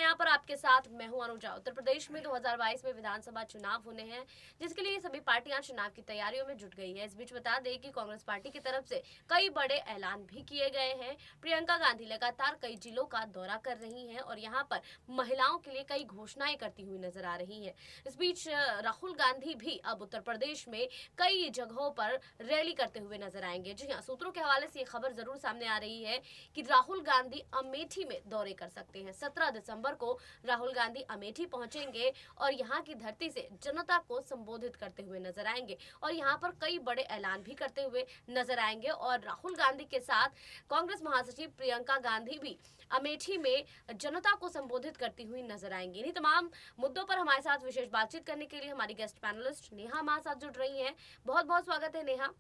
यहाँ पर आपके साथ मैं हूं अनुजा। उत्तर प्रदेश में 2022 में विधानसभा चुनाव होने हैं, जिसके लिए सभी पार्टियां चुनाव की तैयारियों में जुट गई है। इस बीच बता दें कि कांग्रेस पार्टी की तरफ से कई बड़े ऐलान भी किए गए हैं। प्रियंका गांधी लगातार कई जिलों का दौरा कर रही हैं और यहाँ पर महिलाओं के लिए कई घोषणाएं करती हुई नजर आ रही है। इस बीच राहुल गांधी भी अब उत्तर प्रदेश में कई जगहों पर रैली करते हुए नजर आएंगे। जी हाँ, सूत्रों के हवाले से ये खबर जरूर सामने आ रही है कि राहुल गांधी अमेठी में दौरे कर सकते हैं। 17 दिसंबर को राहुल गांधी अमेठी पहुंचेंगे और यहाँ की धरती से जनता को संबोधित करते हुए नजर आएंगे और यहाँ पर कई बड़े ऐलान भी करते हुए नजर आएंगे। और राहुल गांधी के साथ कांग्रेस महासचिव प्रियंका गांधी भी अमेठी में जनता को संबोधित करती हुई नजर आएंगी। इन्हीं तमाम मुद्दों पर हमारे साथ विशेष बातचीत करने के लिए हमारी गेस्ट पैनलिस्ट नेहा हमारे साथ जुड़ रही हैं। बहुत बहुत स्वागत है नेहा।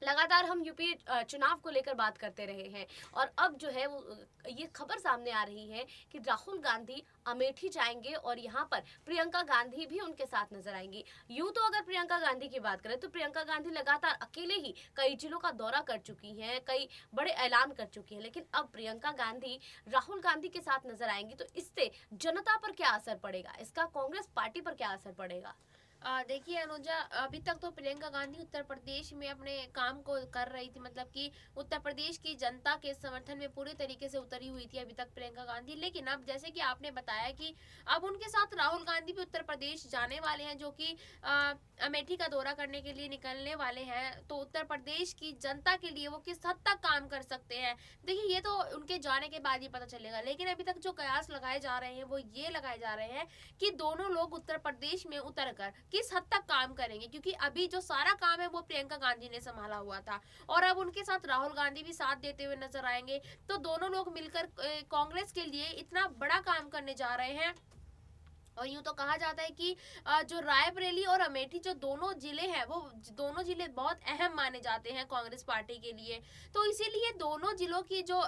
लगातार हम यूपी चुनाव को लेकर बात करते रहे हैं और अब जो है वो ये खबर सामने आ रही है कि राहुल गांधी अमेठी जाएंगे और यहाँ पर प्रियंका गांधी भी उनके साथ नजर आएंगी। यूं तो अगर प्रियंका गांधी की बात करें तो प्रियंका गांधी लगातार अकेले ही कई जिलों का दौरा कर चुकी हैं, कई बड़े ऐलान कर चुकी हैं, लेकिन अब प्रियंका गांधी राहुल गांधी के साथ नजर आएंगी तो इससे जनता पर क्या असर पड़ेगा, इसका कांग्रेस पार्टी पर क्या असर पड़ेगा? देखिए अनुजा, अभी तक तो प्रियंका गांधी उत्तर प्रदेश में अपने काम को कर रही थी, मतलब कि उत्तर प्रदेश की जनता के समर्थन में पूरी तरीके से उतरी हुई थी अभी तक प्रियंका गांधी। लेकिन अब जैसे कि आपने बताया कि अब उनके साथ राहुल गांधी भी उत्तर प्रदेश जाने वाले हैं, जो कि अमेठी का दौरा करने के लिए निकलने वाले हैं। तो उत्तर प्रदेश की जनता के लिए वो किस हद तक काम कर सकते हैं, देखिए ये तो उनके जाने के बाद ही पता चलेगा। लेकिन अभी तक जो कयास लगाए जा रहे हैं वो ये लगाए जा रहे हैं कि दोनों लोग उत्तर प्रदेश में उतर कर किस हद तक काम करेंगे, क्योंकि अभी जो सारा काम है वो प्रियंका गांधी ने संभाला हुआ था और अब उनके साथ राहुल गांधी भी साथ देते हुए नजर आएंगे। तो दोनों लोग मिलकर कांग्रेस के लिए इतना बड़ा काम करने जा रहे हैं। और यूं तो कहा जाता है कि जो रायबरेली और अमेठी जो दोनों जिले हैं वो दोनों जिले बहुत अहम माने जाते हैं कांग्रेस पार्टी के लिए। तो इसीलिए दोनों जिलों की जो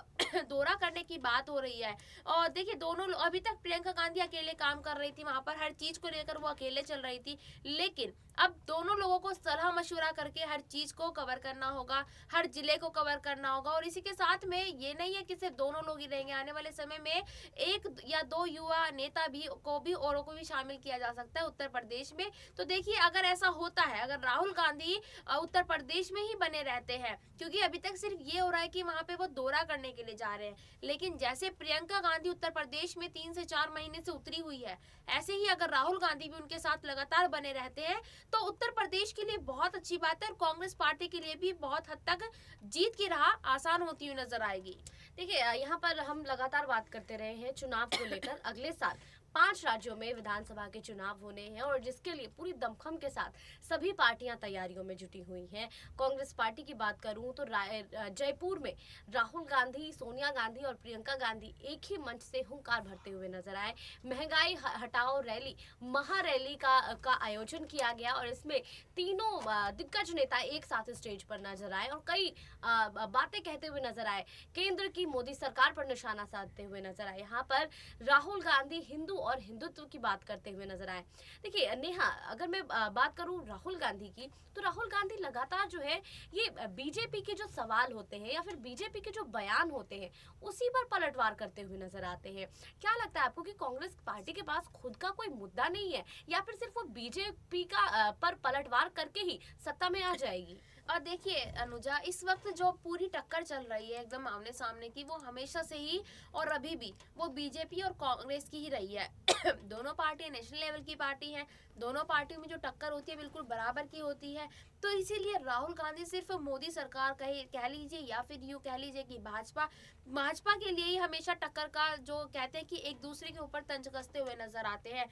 दौरा करने की बात हो रही है। और देखिए दोनों अभी तक प्रियंका गांधी अकेले काम कर रही थी, वहां पर हर चीज को लेकर वो अकेले चल रही थी। लेकिन अब दोनों लोगों को सलाह मशवरा करके हर चीज को कवर करना होगा, हर जिले को कवर करना होगा। और इसी के साथ में ये नहीं है कि सिर्फ दोनों लोग ही रहेंगे, आने वाले समय में एक या दो युवा नेता भी औरों को भी शामिल किया जा सकता है उत्तर प्रदेश में। तो देखिए अगर ऐसा होता है, अगर राहुल गांधी उत्तर प्रदेश में ही बने रहते हैं, क्योंकि अभी तक सिर्फ ये हो रहा है कि वहां पे वो दौरा करने के लिए जा रहे हैं, लेकिन जैसे प्रियंका गांधी उत्तर प्रदेश में 3 से 4 महीने से उतरी हुई है, ऐसे ही अगर राहुल गांधी भी उनके साथ लगातार बने रहते हैं तो उत्तर प्रदेश के लिए बहुत अच्छी बात है और कांग्रेस पार्टी के लिए भी बहुत हद तक जीत की राह आसान होती हुई नजर आएगी। देखिए यहाँ पर हम लगातार बात करते रहे हैं चुनाव को लेकर। अगले साल 5 राज्यों में विधानसभा के चुनाव होने हैं और जिसके लिए पूरी दमखम के साथ सभी पार्टियां तैयारियों में जुटी हुई हैं। कांग्रेस पार्टी की बात करूं तो जयपुर में राहुल गांधी, सोनिया गांधी और प्रियंका गांधी एक ही मंच से हुंकार भरते हुए नजर आए। महंगाई हटाओ रैली, महारैली का आयोजन किया गया और इसमें तीनों दिग्गज नेता एक साथ स्टेज पर नजर आए और कई बातें कहते हुए नजर आए। केंद्र की मोदी सरकार पर निशाना साधते हुए नजर आए। यहाँ पर राहुल गांधी हिंदू और हिंदुत्व की बात करते हुए नजर आए। देखिए नेहा, अगर मैं बात करूं राहुल गांधी की, तो राहुल गांधी लगातार जो है ये बीजेपी के जो सवाल होते हैं या फिर बीजेपी के जो बयान होते हैं उसी पर पलटवार करते हुए नजर आते हैं। क्या लगता है आपको कि कांग्रेस पार्टी के पास खुद का कोई मुद्दा नहीं है या फिर सिर्फ वो बीजेपी का पर पलटवार करके ही सत्ता में आ जाएगी? और देखिए अनुजा, इस वक्त जो पूरी टक्कर चल रही है एकदम आमने सामने की, वो हमेशा से ही और अभी भी वो बीजेपी और कांग्रेस की ही रही है। दोनों पार्टी नेशनल लेवल की पार्टी हैं, दोनों पार्टियों में जो टक्कर होती है बिल्कुल बराबर की होती है। तो इसीलिए राहुल गांधी सिर्फ मोदी सरकार कह लीजिए या फिर यूँ कह लीजिए कि भाजपा के लिए ही हमेशा टक्कर का जो कहते हैं कि एक दूसरे के ऊपर तंज कसते हुए नजर आते हैं।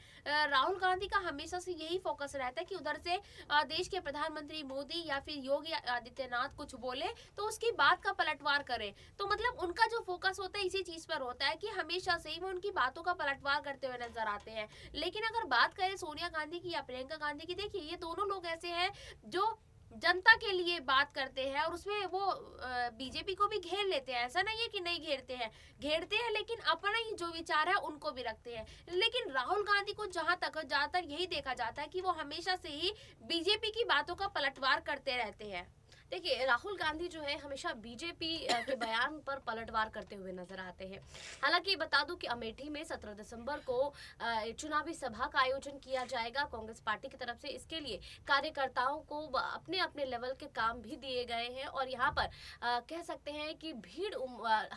राहुल गांधी का हमेशा से यही फोकस रहता है कि उधर से देश के प्रधानमंत्री मोदी या फिर योगी आदित्यनाथ कुछ बोले तो उसकी बात का पलटवार करे। तो मतलब उनका जो फोकस होता है इसी चीज पर होता है कि हमेशा से ही वो उनकी बातों का पलटवार करते हुए नजर आते हैं। लेकिन अगर बात करें सोनिया गांधी की या प्रियंका गांधी की, देखिए ये दोनों लोग ऐसे हैं जो जनता के लिए बात करते हैं और उसमें वो बीजेपी को भी घेर लेते हैं। ऐसा नहीं है कि नहीं घेरते हैं, लेकिन अपना ही जो विचार है उनको भी रखते हैं। लेकिन राहुल गांधी को जहां तक ज्यादातर यही देखा जाता है कि वो हमेशा से ही बीजेपी की बातों का पलटवार करते रहते हैं। देखिए, राहुल गांधी जो है हमेशा बीजेपी के बयान पर पलटवार करते हुए नजर आते हैं। हालांकि बता दूं कि अमेठी में 17 दिसंबर को चुनावी सभा का आयोजन किया जाएगा कांग्रेस पार्टी की तरफ से। इसके लिए कार्यकर्ताओं को अपने अपने लेवल के काम भी दिए गए हैं और यहाँ पर कह सकते हैं कि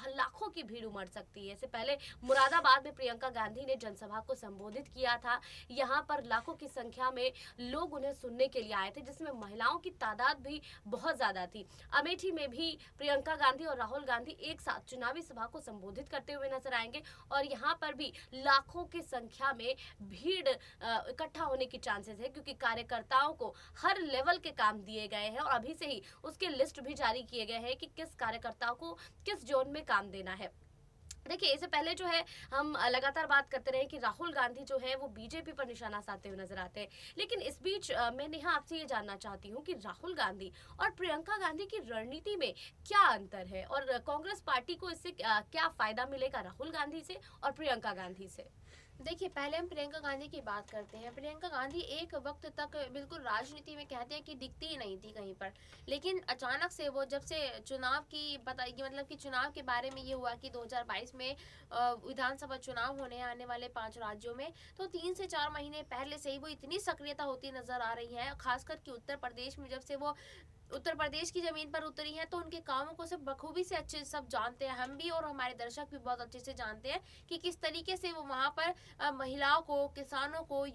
लाखों की भीड़ उमड़ सकती है। इससे पहले मुरादाबाद में प्रियंका गांधी ने जनसभा को संबोधित किया था। यहाँ पर लाखों की संख्या में लोग उन्हें सुनने के लिए आए थे, जिसमें महिलाओं की तादाद भी बहुत ज्यादा थी। अमेठी में भी प्रियंका गांधी और राहुल गांधी एक साथ चुनावी सभा को संबोधित करते हुए नजर आएंगे और यहाँ पर भी लाखों की संख्या में भीड़ इकट्ठा होने की चांसेस है, क्योंकि कार्यकर्ताओं को हर लेवल के काम दिए गए हैं और अभी से ही उसके लिस्ट भी जारी किए गए हैं कि किस कार्यकर्ताओं को किस जोन में काम देना है। देखिए, इससे पहले जो है हम लगातार बात करते रहे कि राहुल गांधी जो है वो बीजेपी पर निशाना साधते हुए नजर आते हैं, लेकिन इस बीच मैं नेहा आपसे ये जानना चाहती हूँ कि राहुल गांधी और प्रियंका गांधी की रणनीति में क्या अंतर है और कांग्रेस पार्टी को इससे क्या फायदा मिलेगा राहुल गांधी से और प्रियंका गांधी से। देखिए, पहले हम प्रियंका गांधी की बात करते हैं। प्रियंका गांधी एक वक्त तक बिल्कुल राजनीति में कहते हैं कि दिखती ही नहीं थी कहीं पर, लेकिन अचानक से वो जब से चुनाव की बताइए मतलब कि चुनाव के बारे में ये हुआ कि 2022 में विधानसभा चुनाव होने हैं आने वाले 5 राज्यों में, तो 3 से 4 महीने पहले से ही वो इतनी सक्रियता होती नजर आ रही है। खासकर कि उत्तर प्रदेश में जब से वो उत्तर प्रदेश की जमीन पर उतरी है तो उनके कामों को सब बखूबी से अच्छे सब जानते हैं। हम भी और हमारे दर्शक भी बहुत अच्छे से जानते हैं कि किस तरीके से वो वहाँ पर महिलाओं को, किसानों को,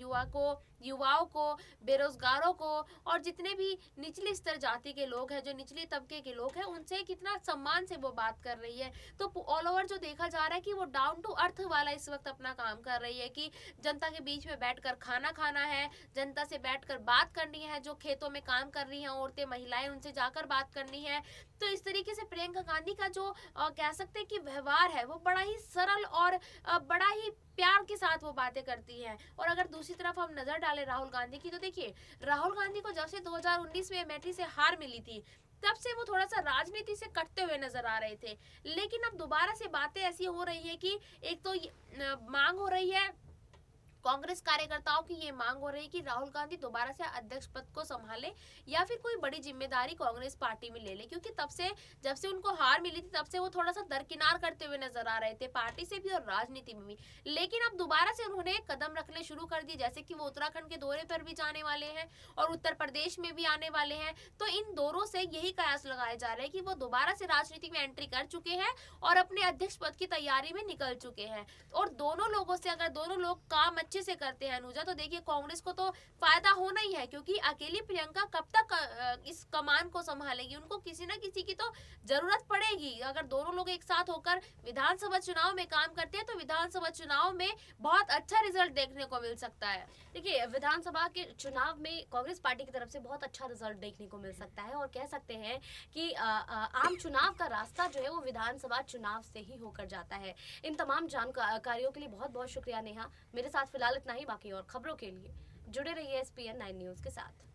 युवाओं को, बेरोजगारों को और जितने भी निचली स्तर जाति के लोग हैं, जो निचले तबके के लोग हैं, उनसे कितना सम्मान से वो बात कर रही है। तो ऑल ओवर जो देखा जा रहा है कि वो डाउन टू अर्थ वाला इस वक्त अपना काम कर रही है कि जनता के बीच में बैठकर खाना खाना है, जनता से बैठकर बात करनी है, जो खेतों में काम कर रही हैं औरतें, महिलाएं, उनसे जाकर बात करनी है। तो इस तरीके से प्रियंका गांधी का जो कह सकते हैं कि व्यवहार है वो बड़ा ही सरल और बड़ा ही प्यार के साथ वो बातें करती हैं। और अगर दूसरी तरफ हम नजर डालें राहुल गांधी की, तो देखिए, राहुल गांधी को जब से 2019 में अमेठी से हार मिली थी तब से वो थोड़ा सा राजनीति से कटते हुए नजर आ रहे थे, लेकिन अब दोबारा से बातें ऐसी हो रही है कि एक तो मांग हो रही है, कांग्रेस कार्यकर्ताओं की ये मांग हो रही है कि राहुल गांधी दोबारा से अध्यक्ष पद को संभाले या फिर कोई बड़ी जिम्मेदारी कांग्रेस पार्टी में ले ले, क्योंकि तब से जब से उनको हार मिली थी तब से वो थोड़ा सा दरकिनार करते हुए नजर आ रहे थे पार्टी से भी और राजनीति में भी। लेकिन अब दोबारा से उन्होंने कदम रखने शुरू कर दिए, जैसे कि वो उत्तराखंड के दौरे पर भी जाने वाले हैं और उत्तर प्रदेश में भी आने वाले हैं। तो इन दौरों से यही कयास लगाए जा रहे हैं कि वो दोबारा से राजनीति में एंट्री कर चुके हैं और अपने अध्यक्ष पद की तैयारी में निकल चुके हैं। और दोनों लोगों से अगर दोनों लोग काम अच्छे से करते हैं अनुजा, तो देखिए कांग्रेस को तो फायदा होना ही है, क्योंकि अकेली प्रियंका कब तक इस कमान को संभालेगी, उनको किसी ना किसी की तो जरूरत पड़ेगी। अगर दोनों लोग एक साथ होकर विधानसभा चुनाव में काम करते हैं तो विधानसभा चुनाव में बहुत अच्छा रिजल्ट देखने को मिल सकता है। देखिए, विधानसभा के चुनाव में कांग्रेस पार्टी की तरफ से बहुत अच्छा रिजल्ट देखने को मिल सकता है और कह सकते हैं कि आम चुनाव का रास्ता जो है वो विधानसभा चुनाव से ही होकर जाता है। इन तमाम जानकारियों के लिए बहुत बहुत शुक्रिया नेहा। मेरे साथ फिलहाल इतना ही, बाकी और खबरों के लिए जुड़े रहिए SPN 9 न्यूज के साथ।